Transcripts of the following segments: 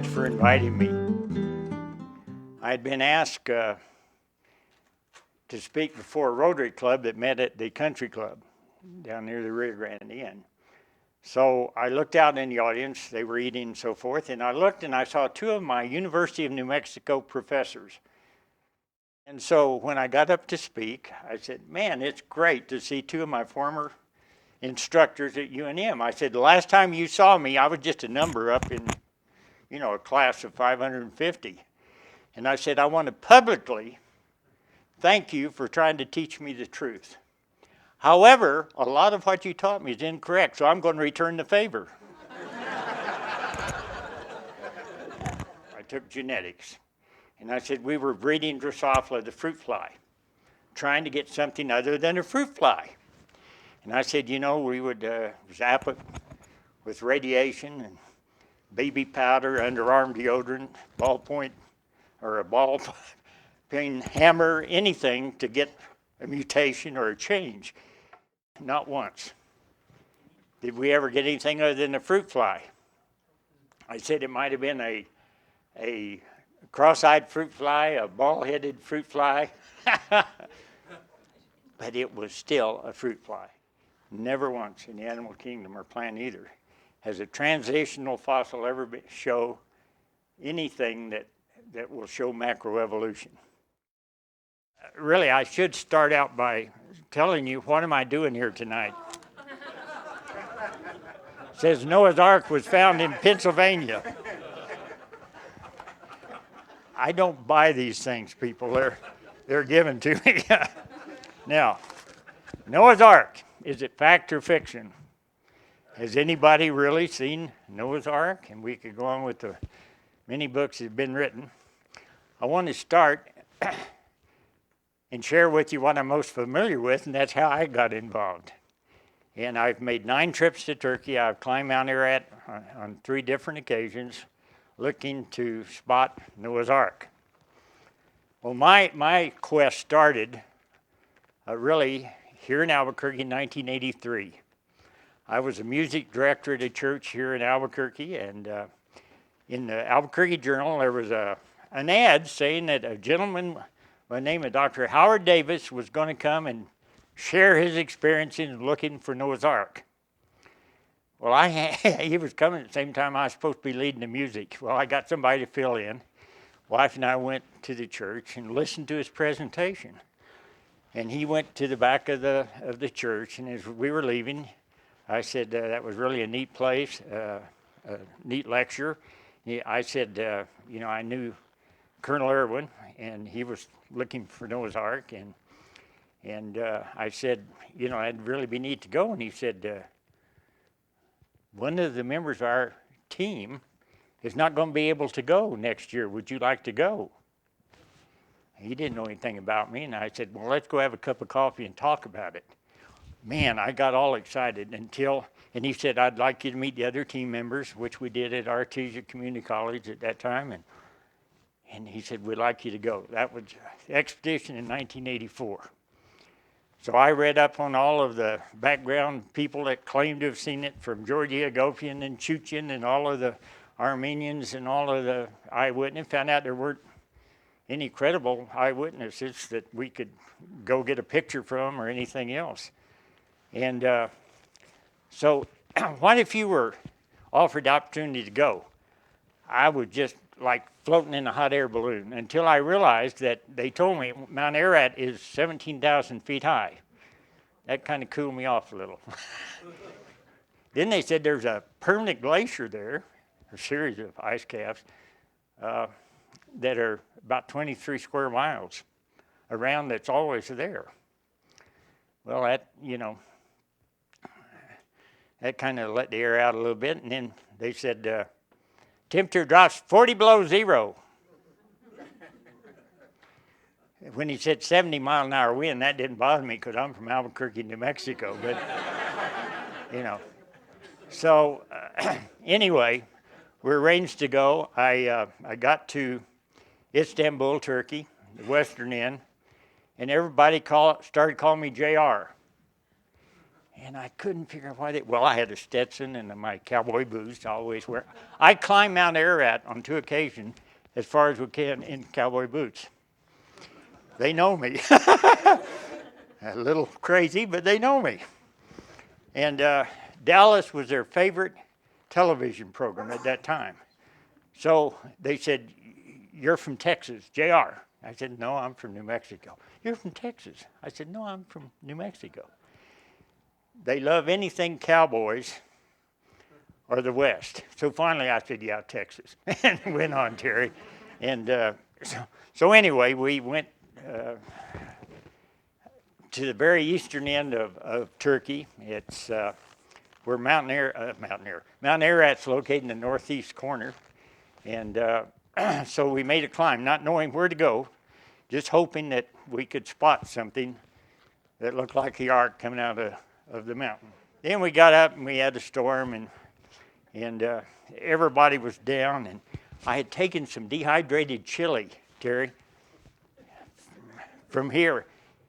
much for inviting me. I had been asked to speak before a Rotary Club that met at the country club down near the Rio Grande Inn. So I looked out in the audience, they were eating and so forth, and I looked and I saw two of my University of New Mexico professors. And so when I got up to speak, I said, man, it's great to see two of my former instructors at UNM. I said, the last time you saw me, I was just a number up in, a class of 550. And I said, I want to publicly thank you for trying to teach me the truth. However, a lot of what you taught me is incorrect, so I'm going to return the favor. I took genetics. And I said, we were breeding Drosophila, the fruit fly, trying to get something other than a fruit fly. And I said, we would zap it with radiation and baby powder, underarm deodorant, ballpoint, or a ball peen hammer, anything to get a mutation or a change. Not once did we ever get anything other than a fruit fly. I said it might have been a cross-eyed fruit fly, a ball-headed fruit fly, but it was still a fruit fly. Never once in the animal kingdom or plant either has a transitional fossil ever show anything that will show macroevolution. Really, I should start out by telling you, what am I doing here tonight? It says Noah's Ark was found in Pennsylvania. I don't buy these things, people. They're given to me. Now, Noah's Ark, is it fact or fiction? Has anybody really seen Noah's Ark? And we could go on with the many books that have been written. I want to start and share with you what I'm most familiar with, and that's how I got involved. And I've made 9 trips to Turkey. I've climbed Mount Ararat on 3 different occasions, looking to spot Noah's Ark. Well, my quest started really here in Albuquerque in 1983. I was a music director at a church here in Albuquerque, and in the Albuquerque Journal there was an ad saying that a gentleman by the name of Dr. Howard Davis was going to come and share his experiences looking for Noah's Ark. Well, he was coming at the same time I was supposed to be leading the music. Well, I got somebody to fill in. Wife and I went to the church and listened to his presentation. And he went to the back of the church, and as we were leaving, I said, that was really a neat place, a neat lecture. I said, I knew Colonel Irwin, and he was looking for Noah's Ark, and I said, it'd really be neat to go. And he said, one of the members of our team is not going to be able to go next year. Would you like to go? He didn't know anything about me, and I said, well, let's go have a cup of coffee and talk about it. Man, I got all excited and he said, I'd like you to meet the other team members, which we did at Artesia Community College at that time, and he said, we'd like you to go. That was the expedition in 1984. So I read up on all of the background people that claimed to have seen it, from Georgia Agopian and Chuchin and all of the Armenians and all of the eyewitnesses. Found out there weren't any credible eyewitnesses that we could go get a picture from or anything else. And so what if you were offered the opportunity to go? I was just like floating in a hot air balloon until I realized that they told me Mount Ararat is 17,000 feet high. That kind of cooled me off a little. Then they said there's a permanent glacier there, a series of ice caps, that are about 23 square miles around, that's always there. Well, that kind of let the air out a little bit, and then they said, temperature drops 40 below zero. When he said 70-mile-an-hour wind, that didn't bother me because I'm from Albuquerque, New Mexico, but, So, anyway, we arranged to go. I got to Istanbul, Turkey, the western end, and everybody started calling me JR. And I couldn't figure out why well, I had a Stetson and my cowboy boots I always wear. I climbed Mount Ararat on 2 occasions as far as we can in cowboy boots. They know me. A little crazy, but they know me. And Dallas was their favorite television program at that time. So they said, "You're from Texas, JR." I said, "No, I'm from New Mexico." "You're from Texas." I said, "No, I'm from New Mexico." They love anything cowboys or the West. So finally I said, "Yeah, Texas." And went on, Terry. And so anyway, we went to the very eastern end of Turkey. It's where Mount Ararat's located in the northeast corner. And so we made a climb, not knowing where to go, just hoping that we could spot something that looked like the ark coming out of the mountain. Then we got up and we had a storm, and everybody was down, and I had taken some dehydrated chili, Terry, from here,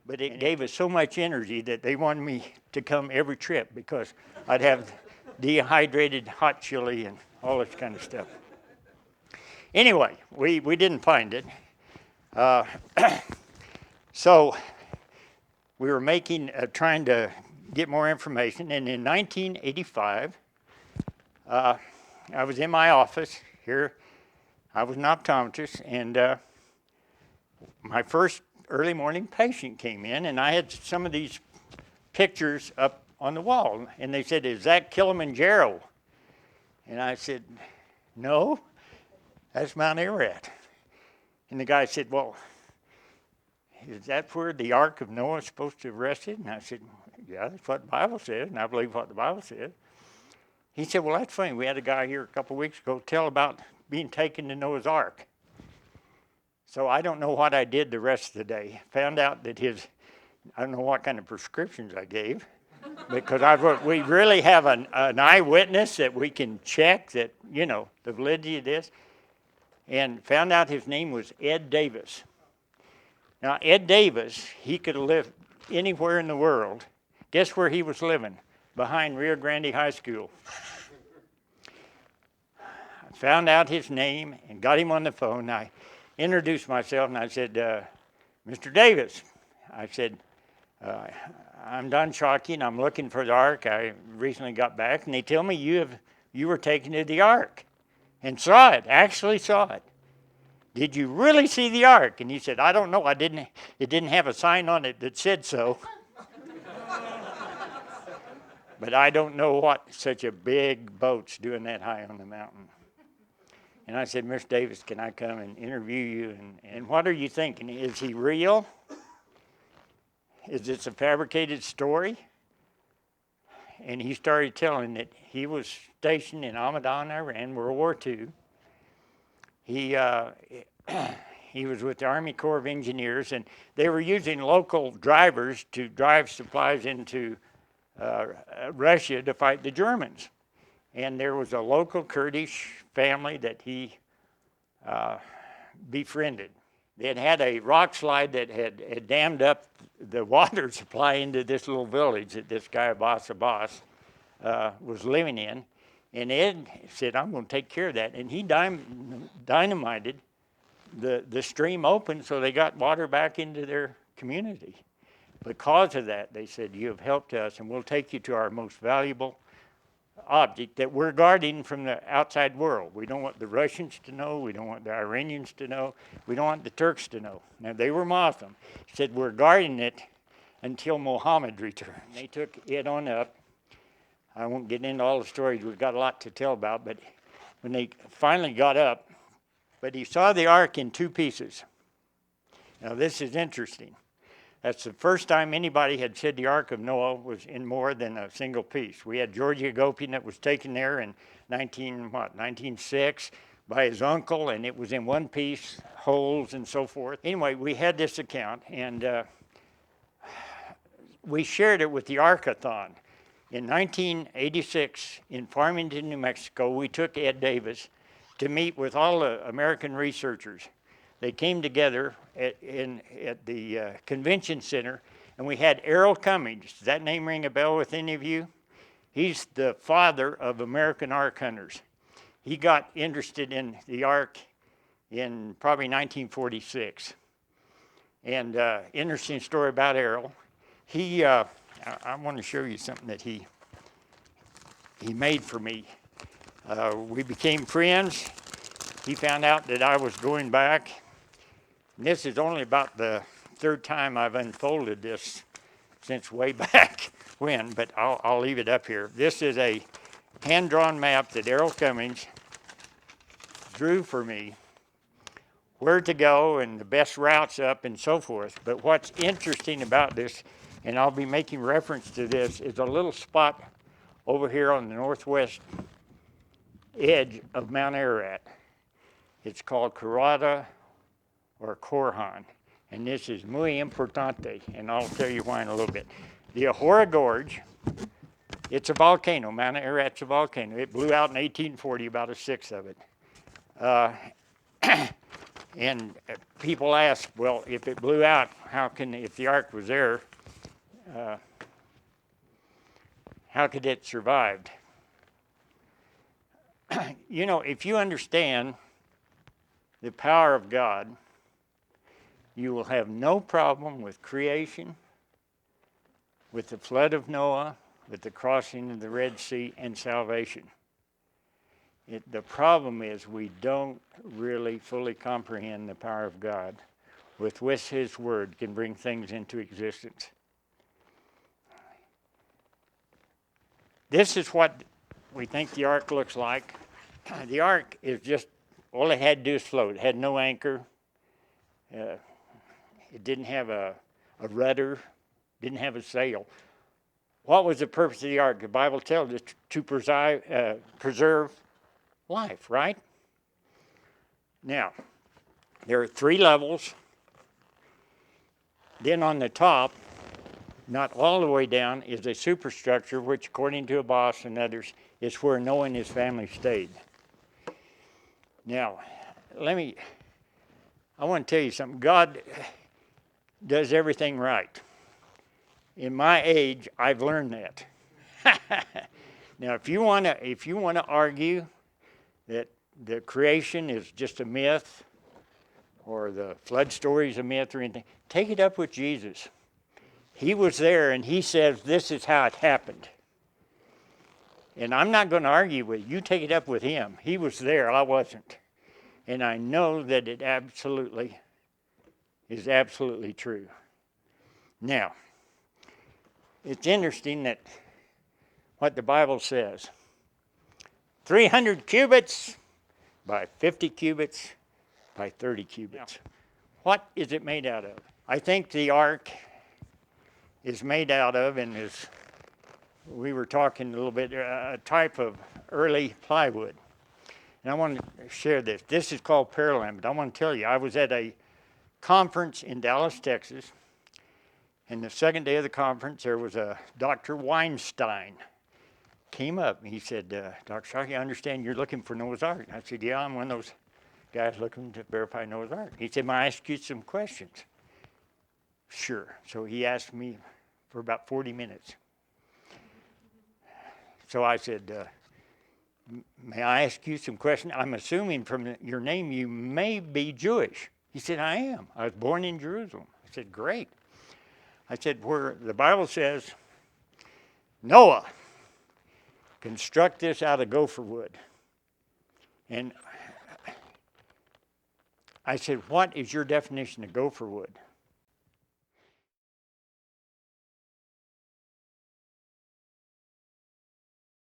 but it gave us so much energy that they wanted me to come every trip because I'd have dehydrated hot chili and all this kind of stuff. Anyway, we didn't find it. So we were trying to get more information, and in 1985, I was in my office here. I was an optometrist, and my first early morning patient came in, and I had some of these pictures up on the wall, and they said, "Is that Kilimanjaro?" And I said, "No, that's Mount Ararat." And the guy said, "Well, is that where the Ark of Noah is supposed to have rested?" And I said, "Yeah, that's what the Bible says, and I believe what the Bible says." He said, "Well, that's funny. We had a guy here a couple of weeks ago tell about being taken to Noah's Ark." So I don't know what I did the rest of the day. Found out that I don't know what kind of prescriptions I gave, because we really have an eyewitness that we can check that, the validity of this. And found out his name was Ed Davis. Now, Ed Davis, he could have lived anywhere in the world. Guess where he was living? Behind Rio Grande High School. I found out his name and got him on the phone. I introduced myself and I said, "Mr. Davis," I said, "I'm Don Shockey and I'm looking for the Ark. I recently got back, and they tell me you were taken to the Ark and actually saw it. Did you really see the Ark?" And he said, "I don't know. It didn't have a sign on it that said so." But I don't know what such a big boat's doing that high on the mountain. And I said, "Mr. Davis, can I come and interview you? And what are you thinking? Is he real? Is this a fabricated story?" And he started telling that he was stationed in Hamadan, Iran, World War II. He was with the Army Corps of Engineers, and they were using local drivers to drive supplies into Russia to fight the Germans. And there was a local Kurdish family that he befriended. They had a rock slide that had dammed up the water supply into this little village that this guy, Abbas, was living in. And Ed said, "I'm going to take care of that." And he dynamited the stream open so they got water back into their community. Because of that, they said, "You have helped us, and we'll take you to our most valuable object that we're guarding from the outside world. We don't want the Russians to know. We don't want the Iranians to know. We don't want the Turks to know." Now, they were Muslim. He said, "We're guarding it until Muhammad returns." They took it on up. I won't get into all the stories. We've got a lot to tell about, but when they finally got up, but he saw the ark in 2 pieces. Now, this is interesting. That's the first time anybody had said the Ark of Noah was in more than a single piece. We had George Agopian that was taken there in 1906 by his uncle, and it was in 1 piece, holes and so forth. Anyway, we had this account, and we shared it with the Arkathon. In 1986, in Farmington, New Mexico, we took Ed Davis to meet with all the American researchers. They came together at the convention center, And we had Errol Cummings. Does that name ring a bell with any of you? He's the father of American ark hunters. He got interested in the ark in probably 1946. And interesting story about Errol. I want to show you something that he made for me. We became friends. He found out that I was going back. And this is only about the third time I've unfolded this since way back when, but I'll leave it up here. This is a hand-drawn map that Errol Cummings drew for me, where to go and the best routes up and so forth. But what's interesting about this, and I'll be making reference to this, is a little spot over here on the northwest edge of Mount Ararat. It's called Carrada or Corhan, and this is muy importante, and I'll tell you why in a little bit. The Ahora Gorge, it's a volcano. Mount Ararat's a volcano. It blew out in 1840, about a sixth of it. And people ask, well, if it blew out, if the ark was there, how could it survive? You know, if you understand the power of God, you will have no problem with creation, with the flood of Noah, with the crossing of the Red Sea, and salvation. The problem is we don't really fully comprehend the power of God, with which His Word can bring things into existence. This is what we think the ark looks like. The ark is just, all it had to do is float. It had no anchor. It didn't have a rudder, didn't have a sail. What was the purpose of the ark? The Bible tells us to preserve life, right? Now, there are 3 levels. Then on the top, not all the way down, is a superstructure, which according to Abbas and others, is where Noah and his family stayed. Now, I want to tell you something. God does everything right. In my age, I've learned that. Now, if you want to argue that the creation is just a myth, or the flood story is a myth or anything, take it up with Jesus. He was there, and He says this is how it happened. And I'm not going to argue with you. You take it up with Him. He was there. I wasn't. And I know that it is absolutely true. Now, it's interesting that what the Bible says. 300 cubits by 50 cubits by 30 cubits. What is it made out of? I think the ark is made out of, and as we were talking a little bit, a type of early plywood. And I want to share this. This is called Paralam, but I want to tell you, I was at a conference in Dallas, Texas, and the second day of the conference, there was a Dr. Weinstein came up, and he said, Dr. Shockey, I understand you're looking for Noah's Ark. I said, yeah, I'm one of those guys looking to verify Noah's Ark. He said, may I ask you some questions? Sure. So he asked me for about 40 minutes. So I said, may I ask you some questions? I'm assuming from your name you may be Jewish. He said, I am. I was born in Jerusalem. I said, great. I said, where the Bible says, Noah, construct this out of gopher wood. And I said, what is your definition of gopher wood?